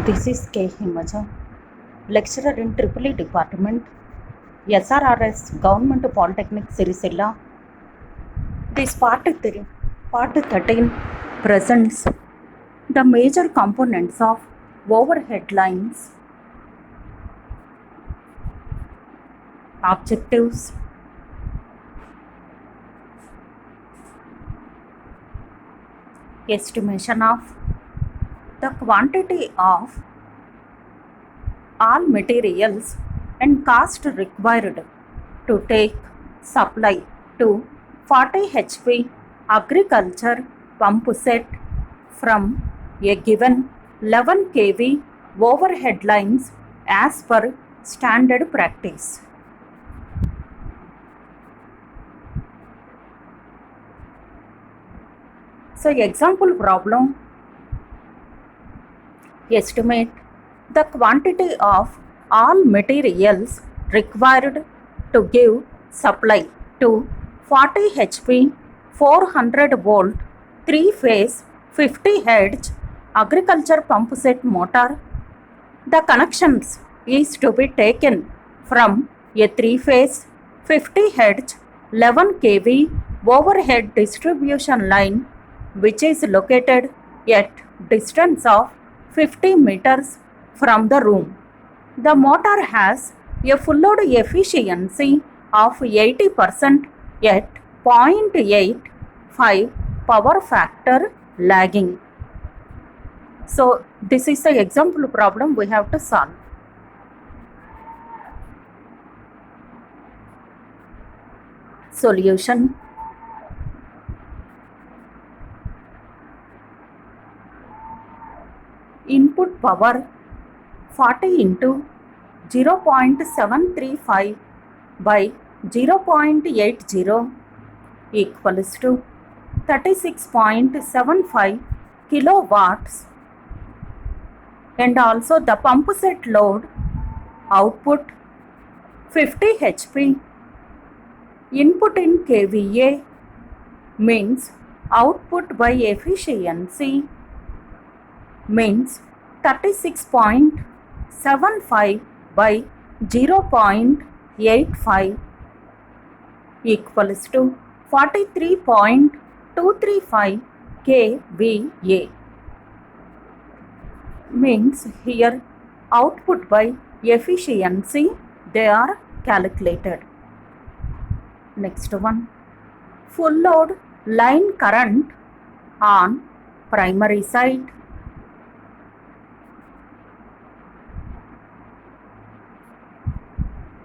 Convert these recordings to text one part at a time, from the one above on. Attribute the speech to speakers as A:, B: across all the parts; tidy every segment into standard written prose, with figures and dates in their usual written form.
A: This is K. Himaja, lecturer in EEE Department, SRRS Government Polytechnic Sirisilla. This part 13 presents the major components of overhead lines, objectives, estimation of the quantity of all materials and cost required to take supply to 40 HP agriculture pump set from a given 11 kV overhead lines as per standard practice. So example problem: estimate the quantity of all materials required to give supply to 40 HP 400 volt 3-phase 50 Hz agriculture pump set motor. The connections is to be taken from a 3-phase 50 Hz 11 kV overhead distribution line which is located at distance of 50 meters from the room. The motor has a full load efficiency of 80% at 0.85 power factor lagging. So this is the example problem we have to solve. Solution: input power 40 into 0.735 by 0.80 equals to 36.75 kilowatts, and also the pump set load output 50 HP. Input in kVA means output by efficiency means 36.75 by 0.85 equals to 43.235 kVA. Means here output by efficiency they are calculated. Next one, full load line current on primary side.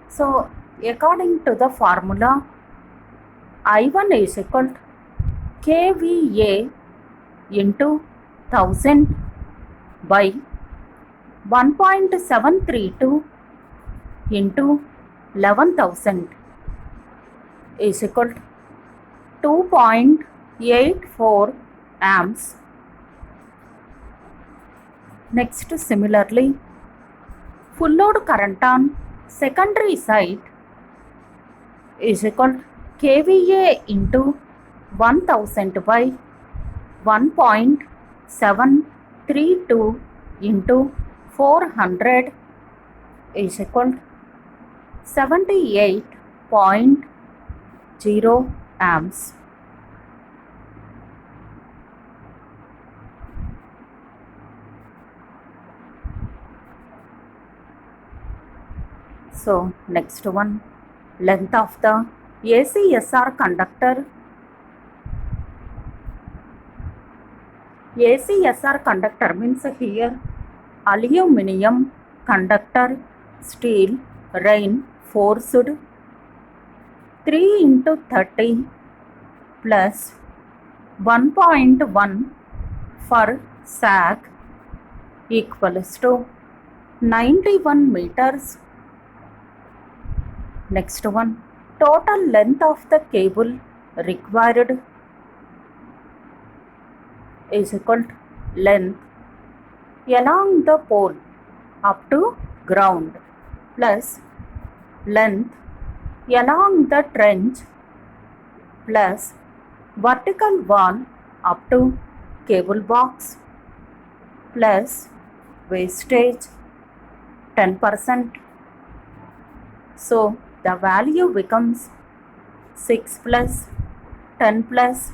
A: So according to the formula, I1 is equal to kVA into 1000 by 1.732 into 11,000 is equal to 2.84 amps. Next, similarly, full load current on secondary side is equal to kVA into 1000 by 1.732 into 400 is equal to 78.0 amps. So next one, length of the ACSR conductor. ACSR conductor means here aluminum conductor, steel reinforced 3 into 30 plus 1.1 for sag equals to 91 meters. Next one, total length of the cable required is equal to length along the pole up to ground plus length along the trench plus vertical wall up to cable box plus wastage 10%. So the value becomes 6 plus 10 plus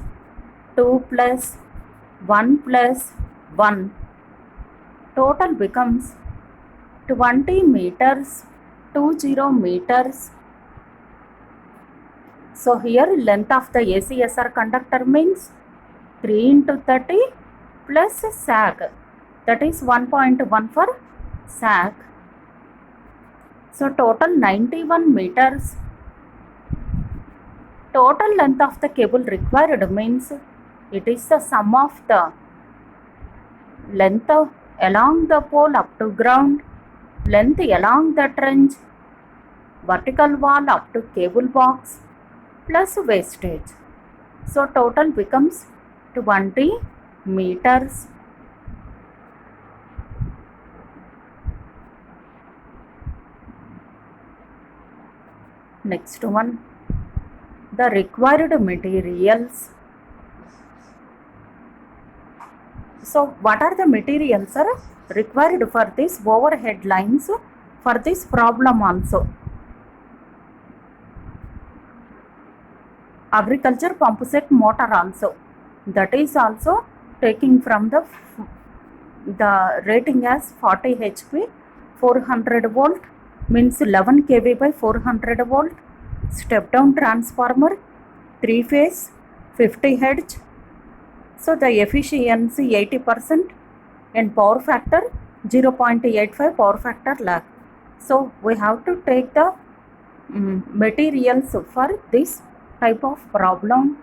A: 2 plus 1 plus 1. Total becomes 20 meters, 20 meters. So here length of the ACSR conductor means 3 into 30 plus sag, that is 1.1 for sag. So total 91 meters. Total length of the cable required means it is the sum of the length along the pole up to ground, length along the trench, vertical wall up to cable box plus wastage. So total becomes 20 meters. Next one, the required materials. So what are the materials are required for this overhead lines for this problem also? Agriculture pump set motor also, that is also taking from the rating as 40 HP, 400 volt means 11 kV by 400 volt, step down transformer, 3 phase, 50 Hz. So the efficiency 80% and power factor 0.85 power factor lag. So we have to take the materials for this type of problem.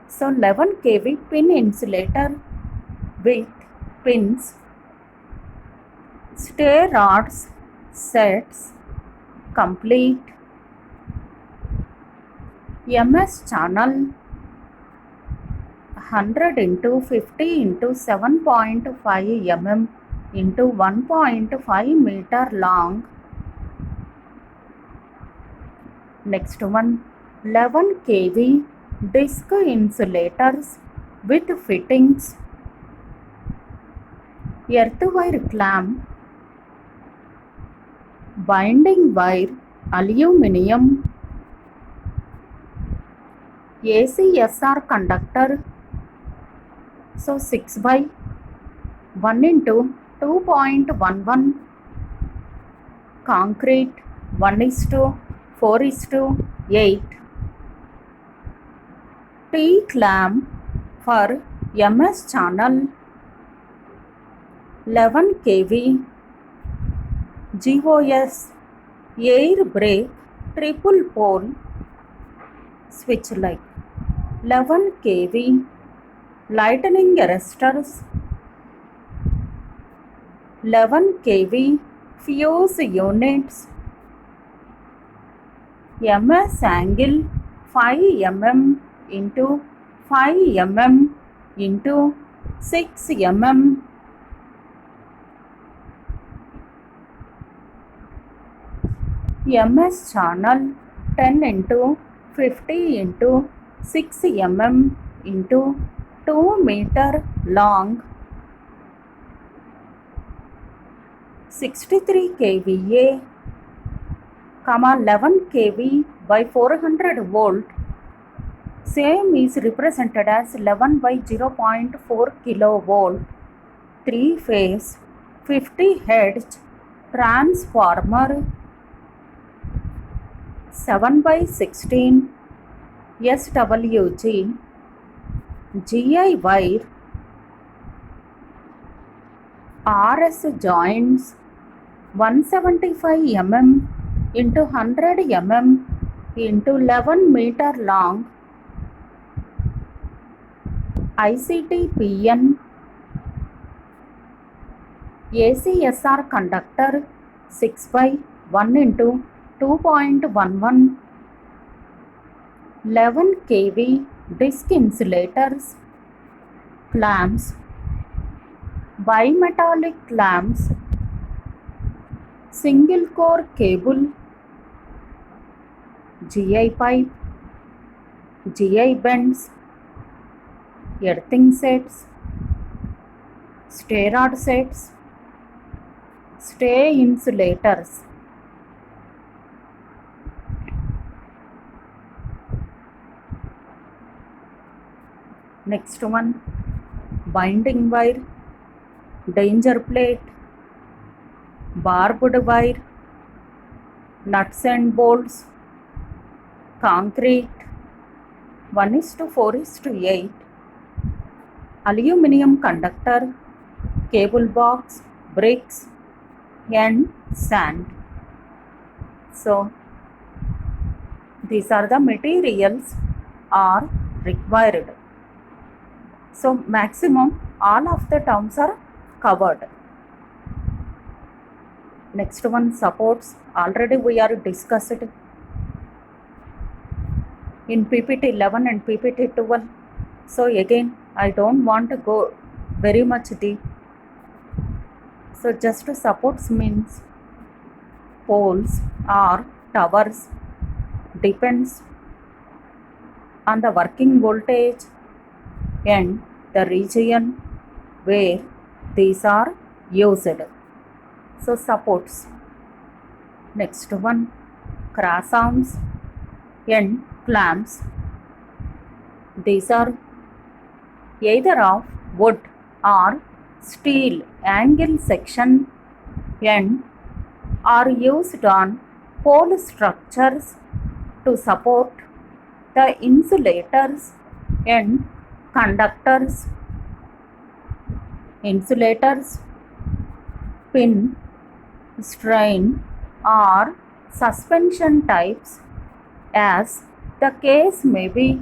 A: So 11 kV pin insulator with pins, stay rods sets complete, MS channel 100 into 50 into 7.5 mm into 1.5 meter long. Next one, 11 kV disc insulators with fittings, earth wire clamp, binding wire aluminum, ACSR conductor. So 6 by 1 into 2.11 concrete 1:4:8. T clamp for MS channel 11 kV GOS air brake triple pole switch light 11 kV lightning arresters 11 kV fuse units, MS angle 5 mm into 5 mm into 6 mm. MS channel 10 into 50 into 6 mm into 2 meter long, 63 kVA, 11 kV by 400 volt. Same is represented as 11 by 0.4 kilovolt, 3 phase, 50 Hz transformer, 7 by 16 SWG, GI wire, RS joints 175 mm into 100 mm into 11 meter long, ICT PN, ACSR conductor 6 by 1 into 2.11, 11 kV disc insulators, clamps, bimetallic clamps, single core cable, GI pipe, GI bends, earthing sets, stay rod sets, stay insulators. Next one, binding wire, danger plate, barbed wire, nuts and bolts, concrete, 1:4:8, aluminum conductor, cable box, bricks, and sand. So these are the materials are required. So maximum all of the terms are covered. Next one, supports. Already we are discussed in PPT 11 and PPT 12. So again, I don't want to go very much deep. So just supports means poles or towers, depends on the working voltage and the region where these are used. So supports. Next one, cross arms and clamps. These are either of wood or steel angle section and are used on pole structures to support the insulators and conductors. Insulators, pin, strain or suspension types, as the case may be,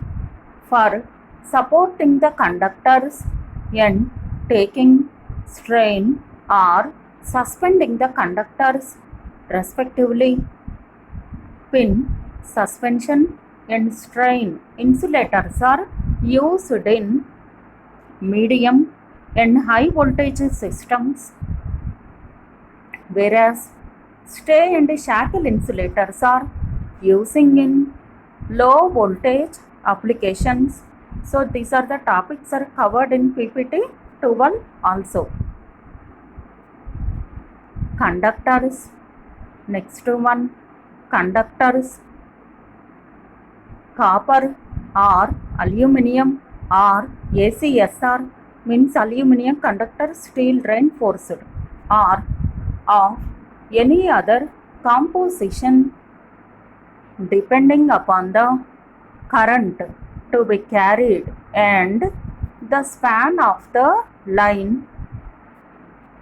A: for supporting the conductors and taking strain or suspending the conductors respectively. Pin, suspension and strain insulators are used in medium and high voltage systems, whereas stay and shackle insulators are using in low voltage applications. So these are the topics are covered in PPT 12 also. Conductors. Next one, conductors, copper or aluminum or ACSR means aluminum conductor, steel reinforced, or of any other composition depending upon the current to be carried and the span of the line.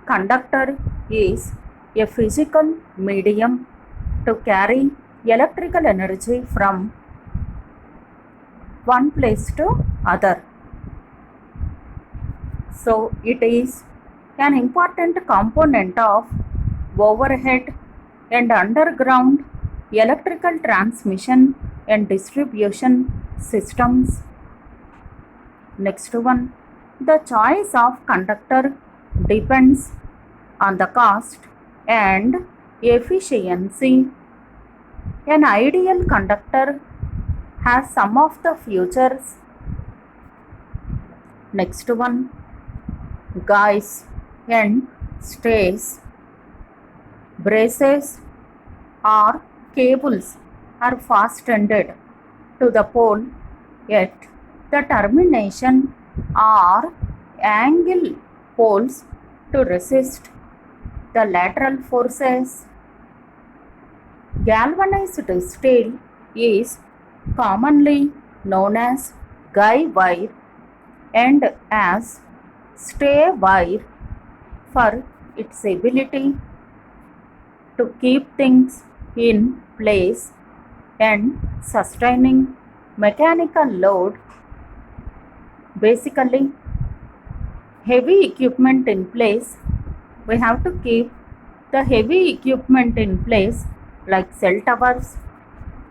A: Conductor is a physical medium to carry electrical energy from one place to other. So it is an important component of overhead and underground electrical transmission and distribution systems. Next one, the choice of conductor depends on the cost and efficiency. An ideal conductor has some of the features. Next one, guys and stays, braces or cables are fastened to the pole at the termination or angle poles to resist the lateral forces. Galvanized steel is commonly known as guy wire and as stay wire for its ability to keep things in place and sustaining mechanical load. Basically, heavy equipment in place, we have to keep the heavy equipment in place like cell towers,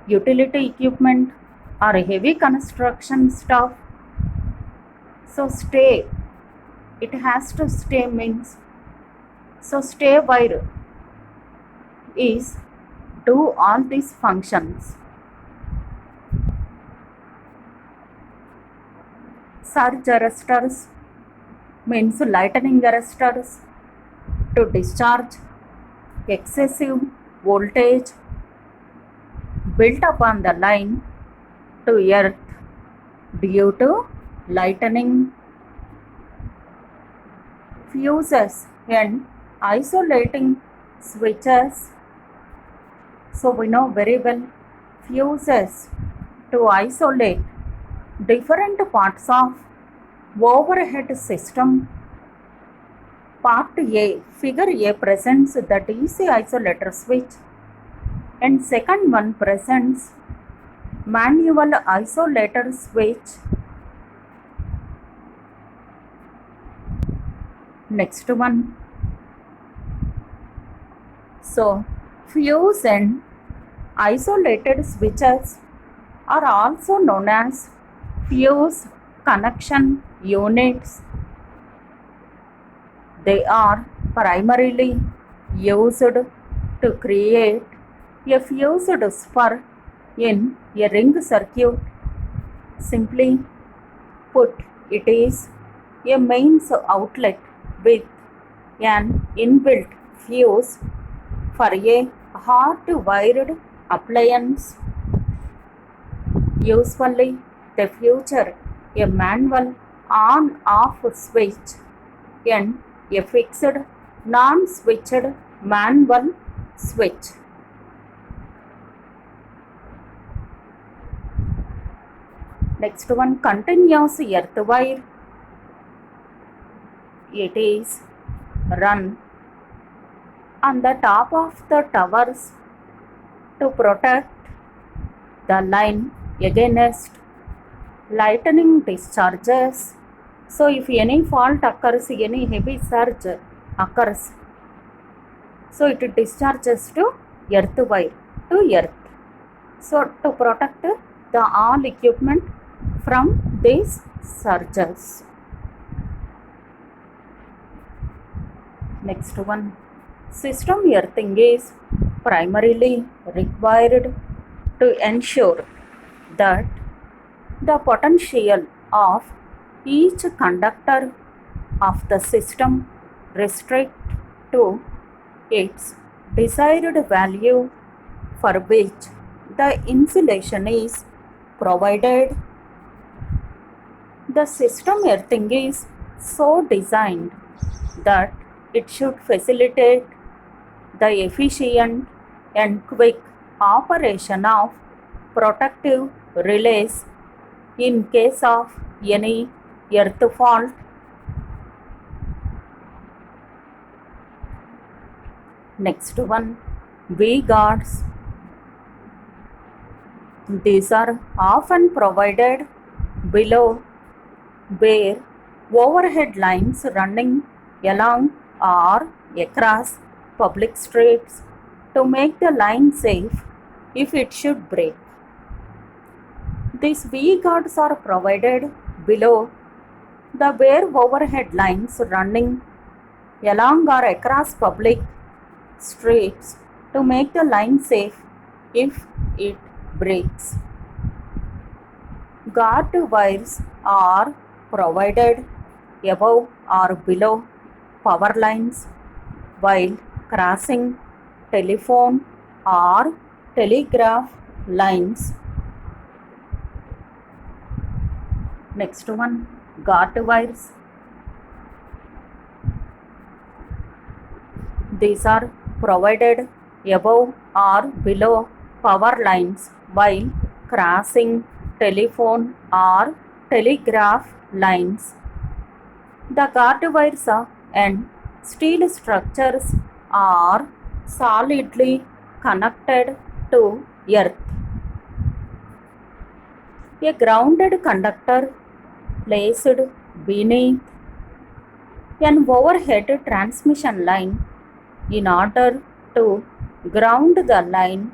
A: utility equipment or heavy construction stuff. So stay, it has to stay means, so stay wire is do all these functions. Surge arresters means lightning arresters to discharge excessive voltage built upon the line to earth due to lightning, fuses and isolating switches. So we know very well fuses to isolate different parts of overhead system. Part A, figure A presents the DC isolator switch and second one presents manual isolator switch. Next one. So fuse and isolated switches are also known as fuse connection units. They are primarily used to create a fused spur in a ring circuit. Simply put, it is a mains outlet with an inbuilt fuse for a hard-wired appliance. Usually, they feature a manual on-off switch and a fixed non-switched manual switch. Next one, continuous earth wire. It is run on the top of the towers to protect the line against lightning discharges. So if any fault occurs, any heavy surge occurs, so it discharges to earth wire, to earth. So to protect the all equipment from these surges. Next one, system earthing is primarily required to ensure that the potential of each conductor of the system restrict to its desired value for which the insulation is provided. The system earthing is so designed that it should facilitate the efficient and quick operation of protective relays in case of any earth fault. Next one, V-guards. These are often provided below where overhead lines running along or across public streets to make the line safe if it should break. These V-guards are provided below the bare overhead lines running along or across public streets to make the line safe if it breaks. Guard wires are provided above or below power lines while crossing telephone or telegraph lines. Next one, guard wires. These are provided above or below power lines while crossing telephone or telegraph lines. The guard wires and steel structures are solidly connected to earth. A grounded conductor placed beneath an overhead transmission line in order to ground the line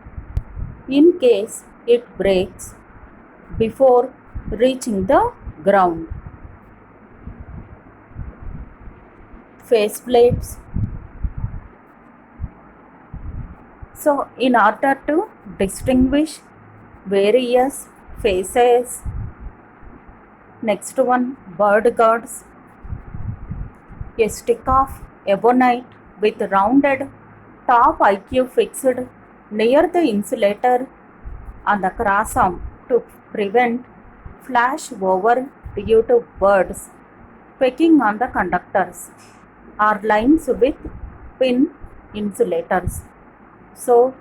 A: in case it breaks before reaching the ground. Face plates. So in order to distinguish various faces, next one, bird guards. A stick of ebonite with rounded top IQ fixed near the insulator on the cross arm to prevent flash over due to birds pecking on the conductors or lines with pin insulators. So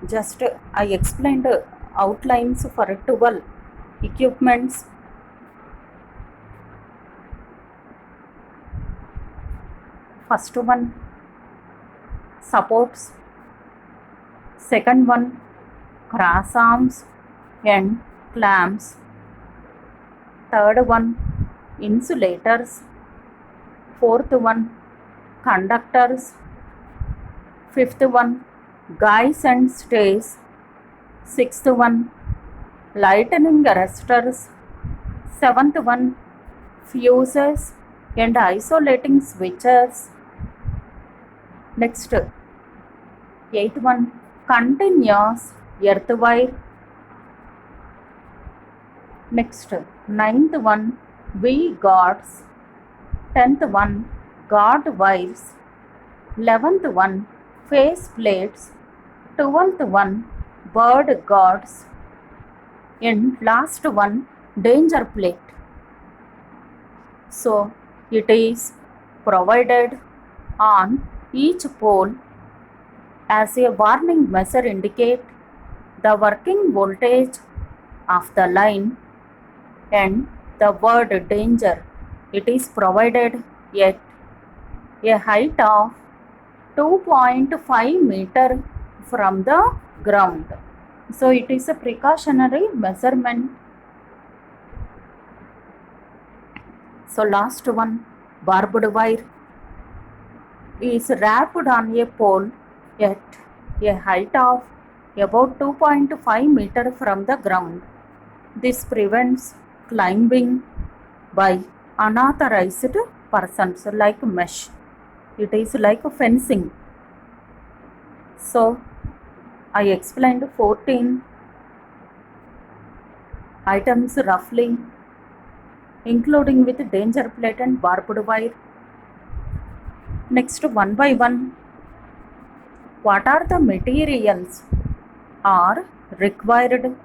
A: just I explained outlines for 12 equipments. First one, supports. Second one, cross arms and clamps. Third one, insulators. Fourth one, conductors. Fifth one, guys and stays. Sixth one, lightning arresters. Seventh one, fuses and isolating switches. Next, eighth one, continuous earth wire. Next, ninth one, V guards. 10th one, guard wires. 11th one, face plates. 12th one, bird guards. And last one, danger plate. So it is provided on each pole as a warning measure indicate the working voltage of the line and the word danger. It is provided at a height of 2.5 meter from the ground. So it is a precautionary measurement. So last one, barbed wire is wrapped on a pole at a height of about 2.5 meter from the ground. This prevents climbing by unauthorized persons like mesh. It is like fencing. So I explained 14 items roughly, including with danger plate and barbed wire. Next, one by one, what are the materials are required?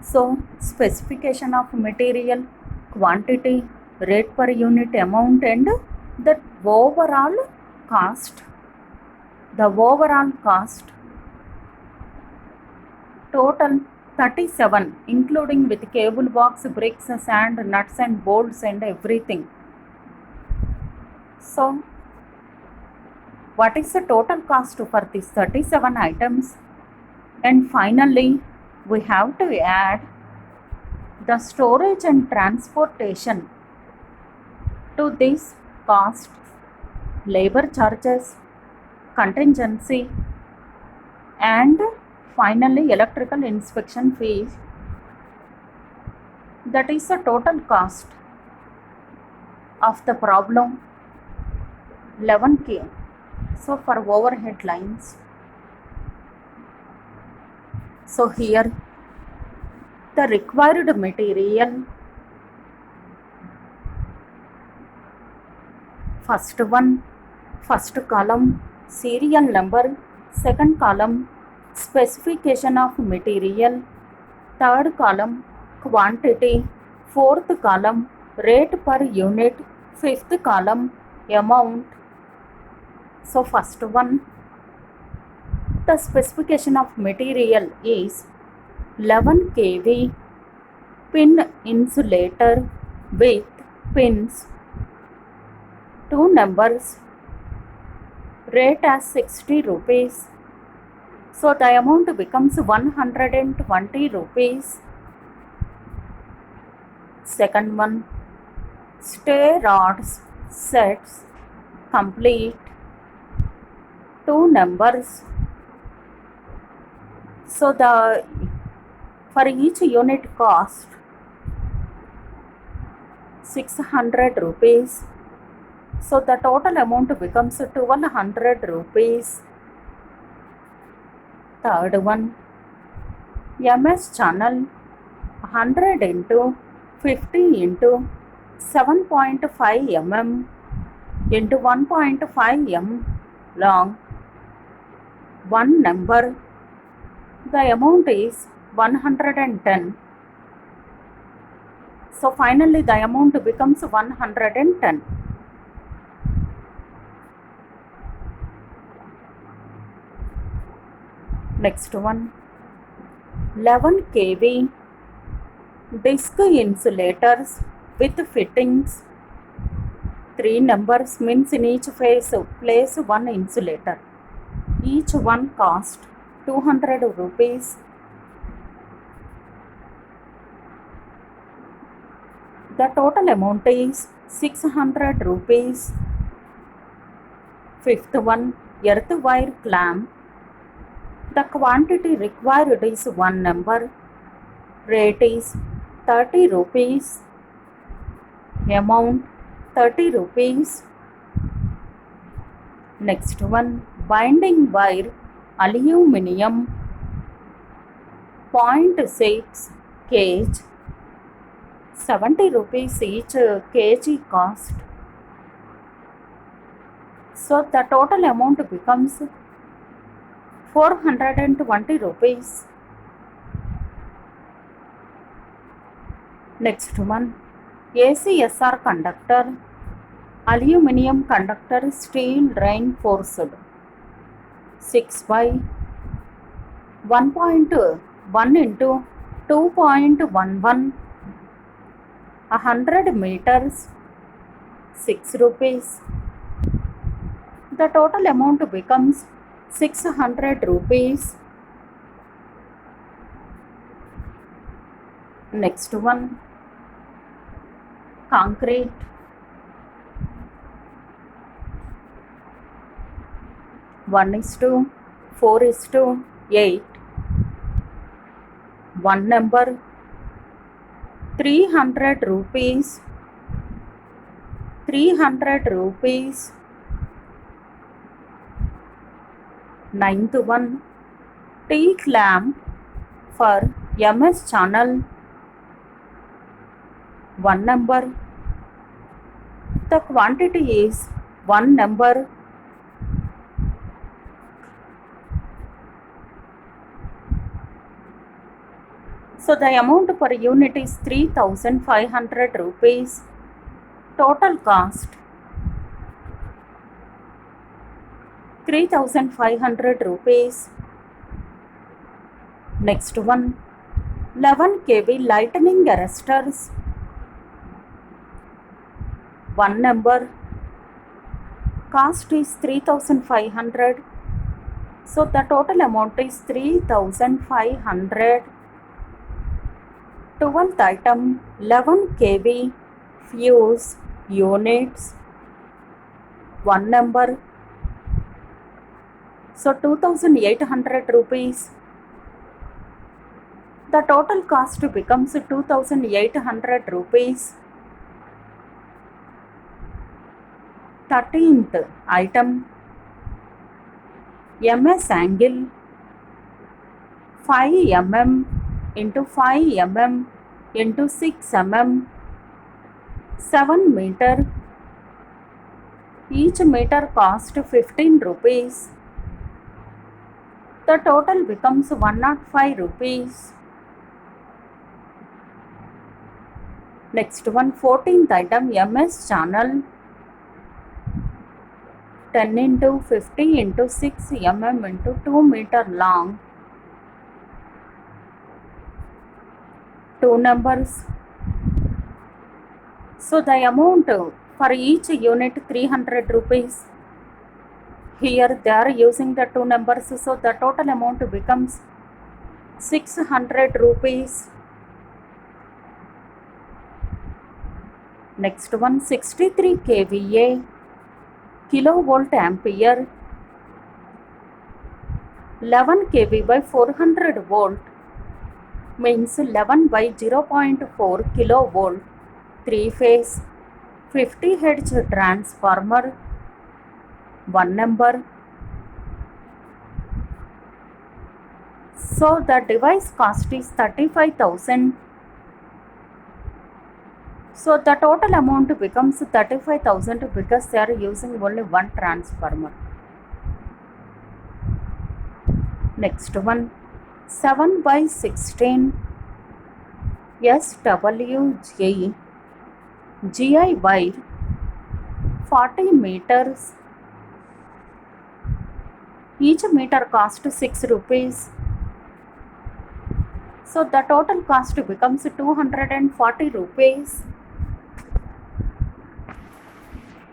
A: So specification of material, quantity, rate per unit, amount and the overall cost. The overall cost total 37, including with cable box, bricks, sand, nuts and bolts and everything. So what is the total cost for these 37 items? And finally we have to add the storage and transportation to this cost, labor charges, contingency and finally electrical inspection fees. That is the total cost of the problem 11K. So for overhead lines, so here the required material, first one, first column serial number, second column specification of material, third column quantity, fourth column rate per unit, fifth column amount. So first one, the specification of material is 11 kV pin insulator with pins, 2 numbers, rate as 60 rupees. So the amount becomes 120 rupees. Second one, stay rods sets complete, 2 numbers. So the for each unit cost 600 rupees. So the total amount becomes 1200 rupees. Third one, MS channel 100 into 50 into 7.5 mm into 1.5 m long one number. The amount is 110. So finally the amount becomes 110. Next one, 11 kV disc insulators with fittings. 3 numbers means in each phase place one insulator. Each one cost 200 rupees. The total amount is 600 rupees. Fifth one, earth wire clamp. The quantity required is 1 number. Rate is 30 rupees. Amount 30 rupees. Next one, binding wire aluminum 0.6 kg. 70 rupees each kg cost. So the total amount becomes 420 rupees. Next one, ACSR conductor, aluminum conductor, steel reinforced, 6 by 1.1 into 2.11, 100 meters, 6 rupees. The total amount becomes 600 rupees. Next one, concrete, 1:4:8. 1 number 300 rupees. 300 rupees. Ninth one, teak lamp for MS channel. 1 number. The quantity is 1 number. So the amount per unit is 3500 rupees. Total cost 3500 rupees. Next one, 11 kV lightning arresters. 1 number. Cost is 3500. So the total amount is 3500. 12th item, 11 kV fuse units. 1 number. So 2800 rupees. The total cost becomes 2800 rupees. 13th item, MS angle 5 mm into 5 mm into 6 mm, 7 meter. Each meter cost 15 rupees. The total becomes 105 rupees. Next one, 14th item, MS channel 10 into 50 into 6 mm into 2 meter long. 2 numbers. So the amount for each unit 300 rupees. Here they are using the 2 numbers, so the total amount becomes 600 rupees. Next one, 63 kVA kilovolt ampere, 11 kV by 400 volt means 11 by 0.4 kilovolt, 3 phase, 50 Hz transformer. 1 number. So the device cost is 35,000. So the total amount becomes 35,000 because they are using only one transformer. Next one, 7 by 16 SWJ GI wire 40 meters. Each meter cost 6 rupees. So the total cost becomes 240 rupees.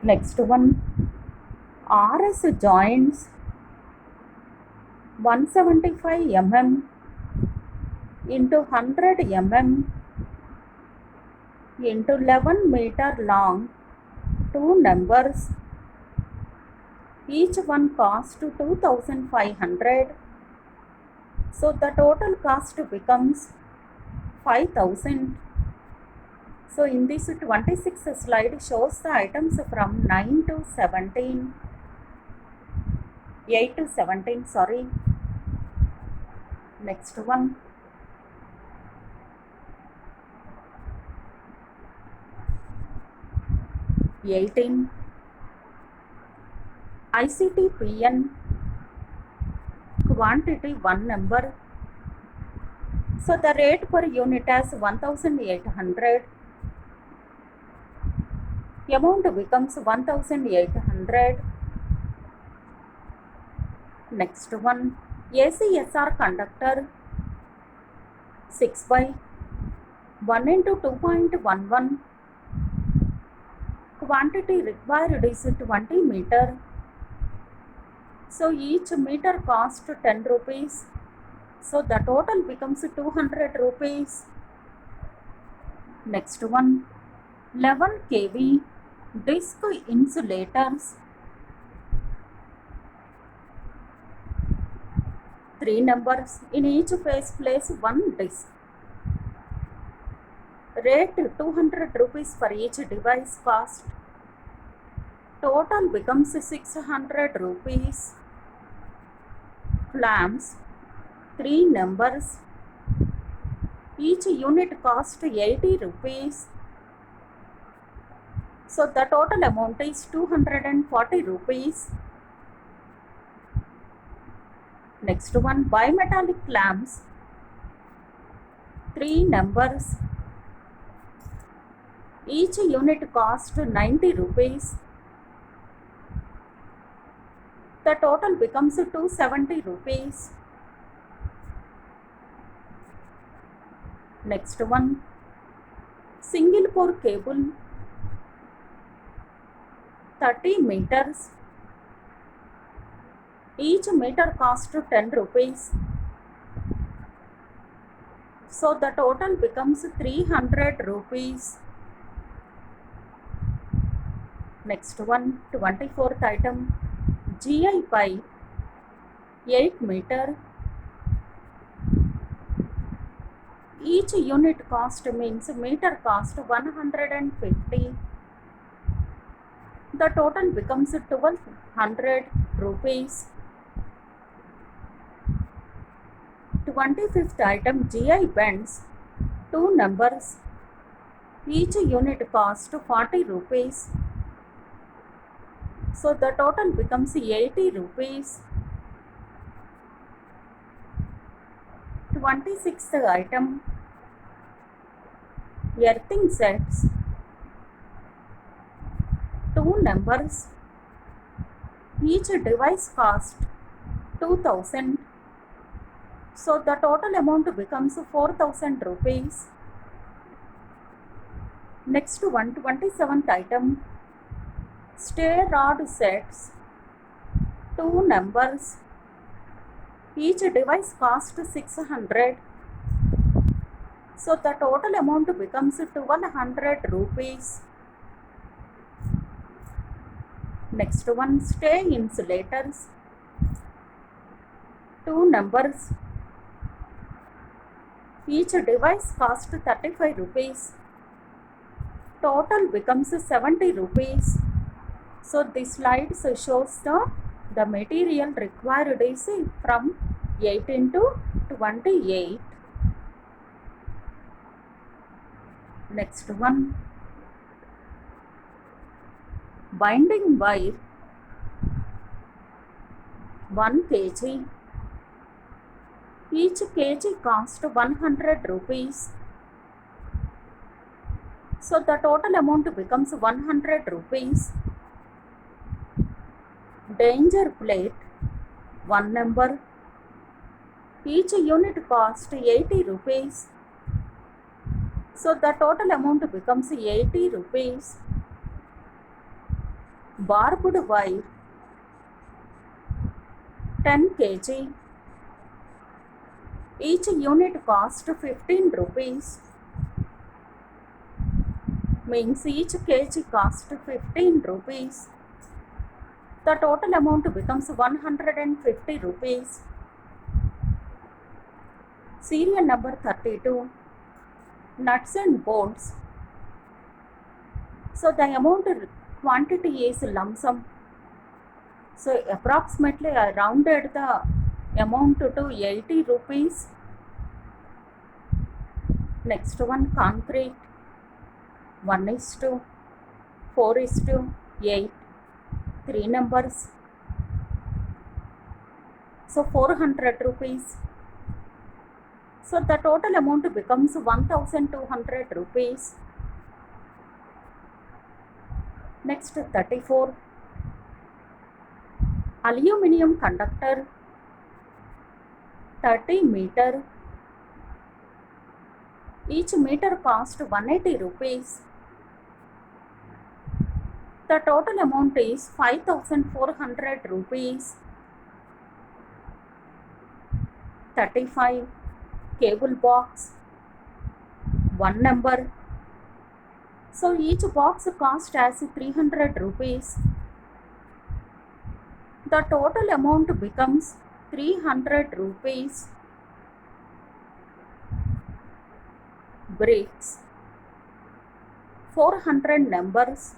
A: Next one, RS joints 175 mm into 100 mm into 11 meter long, two numbers. Each one cost 2,500. So the total cost becomes 5,000. So in this 26th slide shows the items from 9 to 17, 8 to 17, sorry. Next one, '18 ICT-PN quantity 1 number. So the rate per unit as 1,800. Amount becomes 1,800. Next one, ACSR conductor 6 by 1 into 2.11. Quantity required is 20 meter. So each meter cost 10 rupees. So the total becomes 200 rupees. Next one, 11 kV disc insulators 3 numbers. In each phase place 1 disc. Rate 200 rupees for each device cost. Total becomes 600 rupees. Clamps 3 numbers. Each unit cost 80 rupees. So the total amount is 240 rupees. Next one, bimetallic clamps 3 numbers. Each unit cost 90 rupees. The total becomes 270 rupees. Next one, single core cable 30 meters. Each meter cost 10 rupees. So the total becomes 300 rupees. Next one, 24th item, GI pipe 8 meter. Each unit cost means meter cost 150. The total becomes 1200 rupees. 25th item, GI bends 2 numbers. Each unit cost 40 rupees. So the total becomes 80 rupees. 26th item, earthing sets 2 numbers. Each device cost 2,000. So the total amount becomes 4,000 rupees. Next one, 27th item, stay rod sets 2 numbers. Each device cost 600. So the total amount becomes 1,200 rupees. Next one, stay insulators 2 numbers. Each device cost 35 rupees. Total becomes 70 rupees. So this slide shows the material required is from 18 to 28. Next one, binding wire 1 kg. Each kg cost 100 rupees. So the total amount becomes 100 rupees. Danger plate 1 number. Each unit cost 80 rupees. So the total amount becomes 80 rupees. Barbed wire 10 kg. Each unit cost 15 rupees. Means each kg cost 15 rupees. The total amount becomes 150 rupees. Serial number 32. Nuts and bolts. So the amount quantity is lump sum. So approximately I rounded the amount to 80 rupees. Next one, concrete 1:4:8, 3 numbers. So 400 rupees. So the total amount becomes 1200 rupees. Next 34. Aluminium conductor 30 meter. Each meter cost 180 rupees. The total amount is 5400 rupees. 35. Cable box 1 number. So each box cost as 300 rupees. The total amount becomes 300 rupees. Bricks 400 numbers.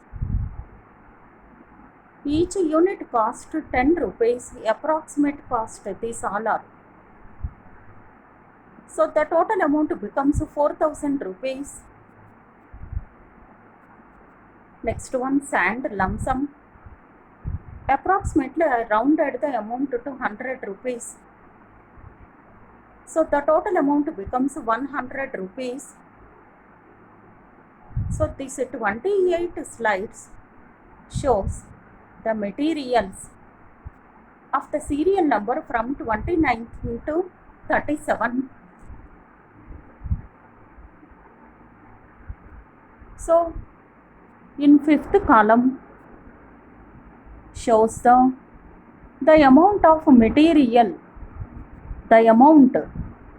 A: Each unit cost 10 rupees. Approximate cost these all are. So the total amount becomes 4000 rupees. Next one, sand lump sum. Approximately I rounded the amount to 100 rupees. So the total amount becomes 100 rupees. So this 28 slides shows the materials of the serial number from 29 to 37. So in 5th column shows the amount of material, the amount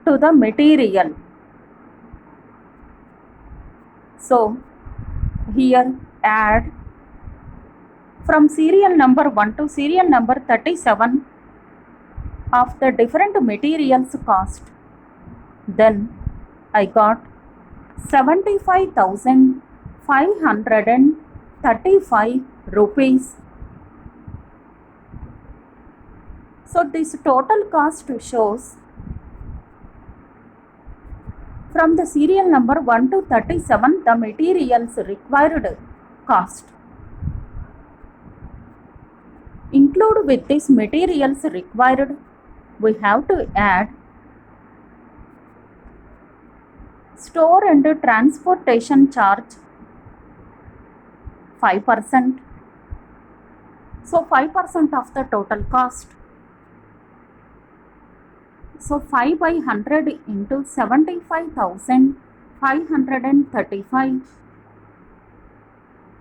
A: to the material. So here add from serial number 1 to serial number 37 of the different materials cost. Then I got 75,535 rupees. So this total cost shows from the serial number 1 to 37 the materials required cost. Include with this materials required, we have to add store and transportation charge 5%. So 5% of the total cost. So 5 by 100 into 75,535.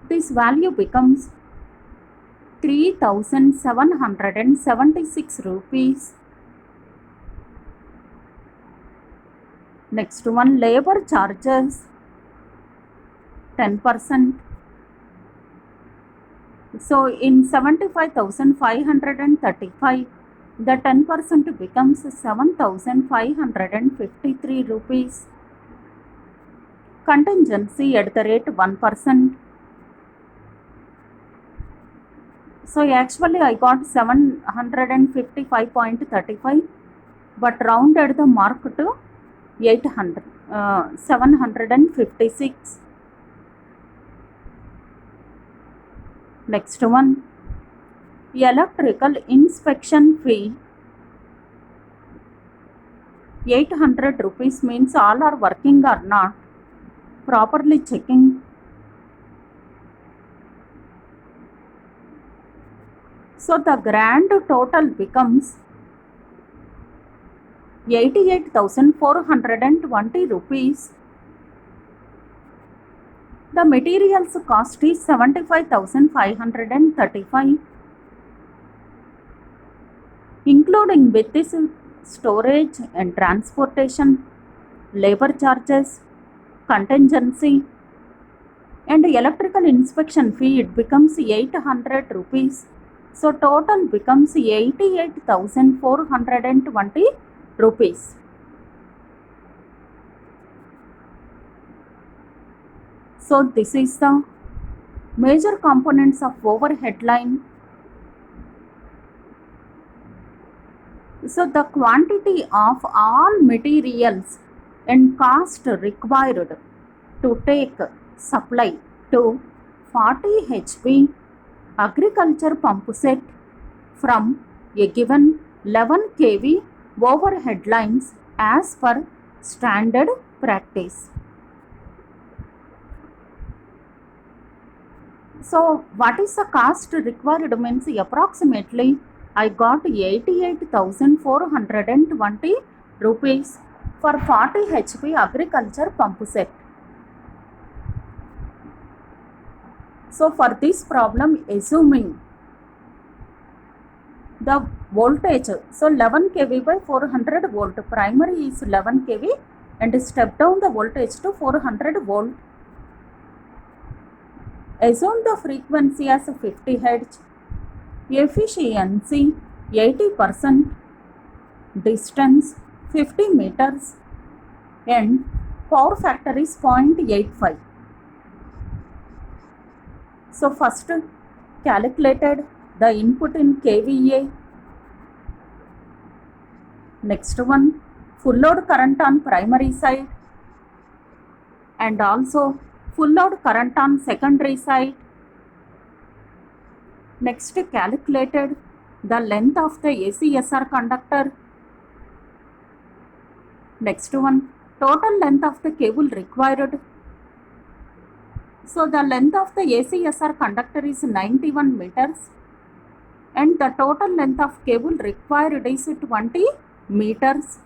A: This value becomes 3,776 rupees. Next one, labor charges 10%. So in 75,535, the 10% becomes 7,553 rupees. Contingency at the rate 1%. So actually I got 755.35, but rounded the mark to 756. Next one, electrical inspection fee 800 rupees means all are working or not, properly checking. So the grand total becomes 88,420 rupees. The materials cost is 75,535, including with this storage and transportation, labor charges, contingency, and electrical inspection fee, it becomes 800 rupees. So total becomes 88,420 rupees. So this is the major components of overhead line. So the quantity of all materials and cost required to take supply to 40 HP agriculture pump set from a given 11 kV overhead lines as per standard practice. So what is the cost required means approximately I got 88,420 rupees for 40 HP agriculture pump set. So for this problem, assuming the voltage, so 11 kV by 400 volt, primary is 11 kV and step down the voltage to 400 volt. Assume the frequency as 50 Hz, efficiency 80%, distance 50 meters and power factor is 0.85. So first calculated the input in kVA. Next one, full load current on primary side and also full load current on secondary side. Next calculated the length of the ACSR conductor. Next one, total length of the cable required. So the length of the ACSR conductor is 91 meters and the total length of cable required is 20 meters.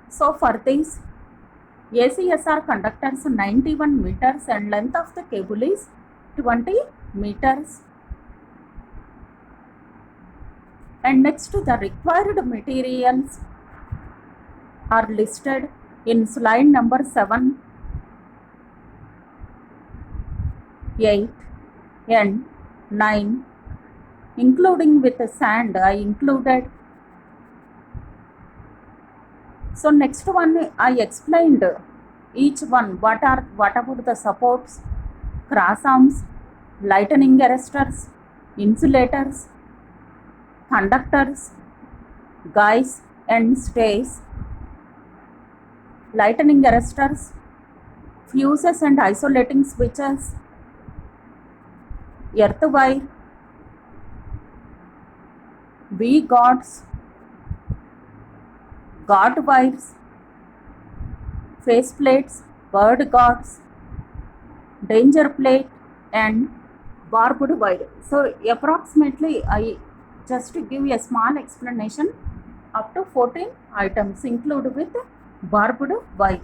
A: So for this ACSR conductors 91 meters and length of the cable is 20 meters. And next the required materials are listed in slide number 7, 8 and 9, including with the sand I included. So next one I explained each one what about the supports, cross arms, lightning arresters, insulators, conductors, guys and stays, lightning arresters, fuses and isolating switches, earth wire, V-guards, guard wires, face plates, bird guards, danger plate and barbed wire. So approximately I just give a small explanation up to 14 items include with barbed wire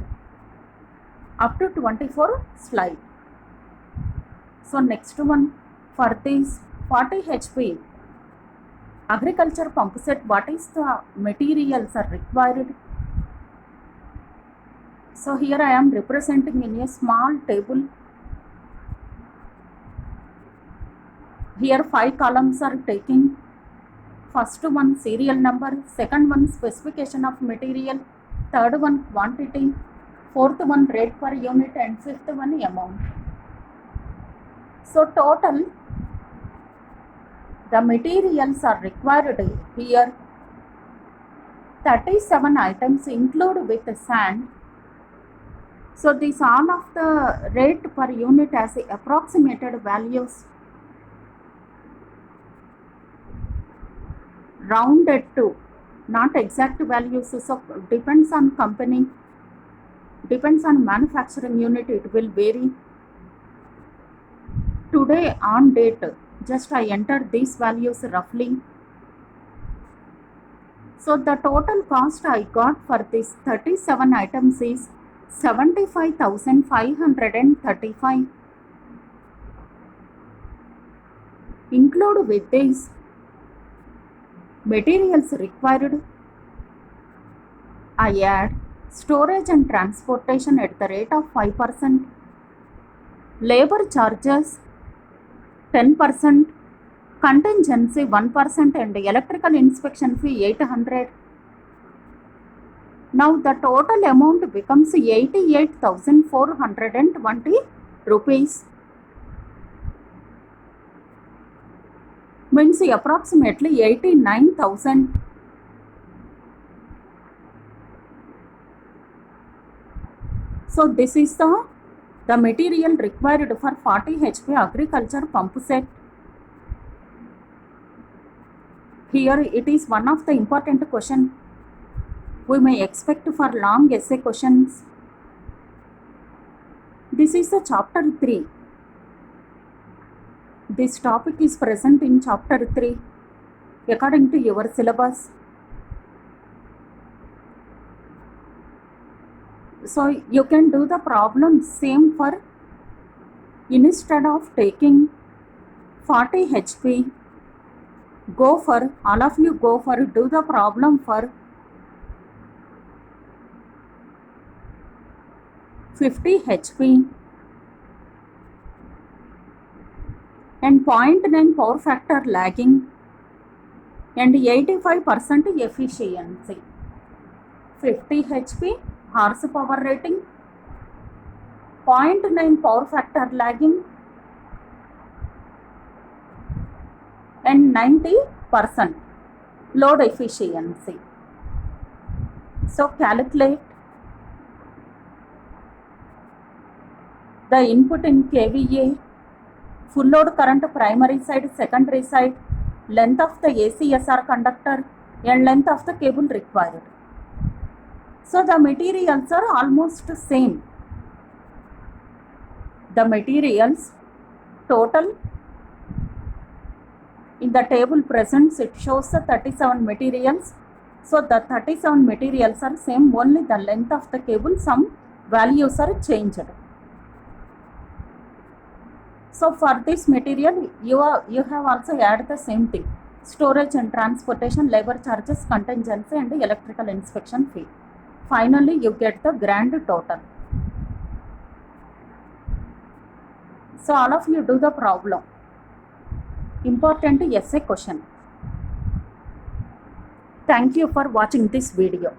A: up to 24 slide. So next one, for this 40 HP agriculture pump set, what is the materials are required? So here I am representing in a small table. Here 5 columns are taking. First one serial number, second one specification of material, third one quantity, fourth one rate per unit and fifth one amount. So total the materials are required here 37 items include with sand. So these all of the rate per unit as approximated values, rounded to, not exact values. So depends on company, depends on manufacturing unit, it will vary. Today on date, just I entered these values roughly. So the total cost I got for this 37 items is 75,535. Include with this materials required, I add storage and transportation at the rate of 5%, labor charges 10%, contingency 1%, and electrical inspection fee 800. Now the total amount becomes 88,420 rupees. Means approximately 89,000. So this is the material required for 40 HP agriculture pump set. Here it is one of the important question we may expect for long essay questions. This is the chapter 3. This topic is present in chapter 3 according to your syllabus. So you can do the problem same for, instead of taking 40 HP, go for, all of you go for, do the problem for 50 HP and 0.9 power factor lagging and 85% efficiency. 50 HP horsepower rating, 0.9 power factor lagging, and 90% load efficiency. So calculate the input in kVA, full load current primary side, secondary side, length of the ACSR conductor, and length of the cable required. So the materials are almost same. The materials total in the table presents, it shows the 37 materials. So the 37 materials are same, only the length of the cable, some values are changed. So for this material, you have also added the same thing: storage and transportation, labor charges, contingency, and electrical inspection fee. Finally, you get the grand total. So all of you do the problem. Important essay question. Thank you for watching this video.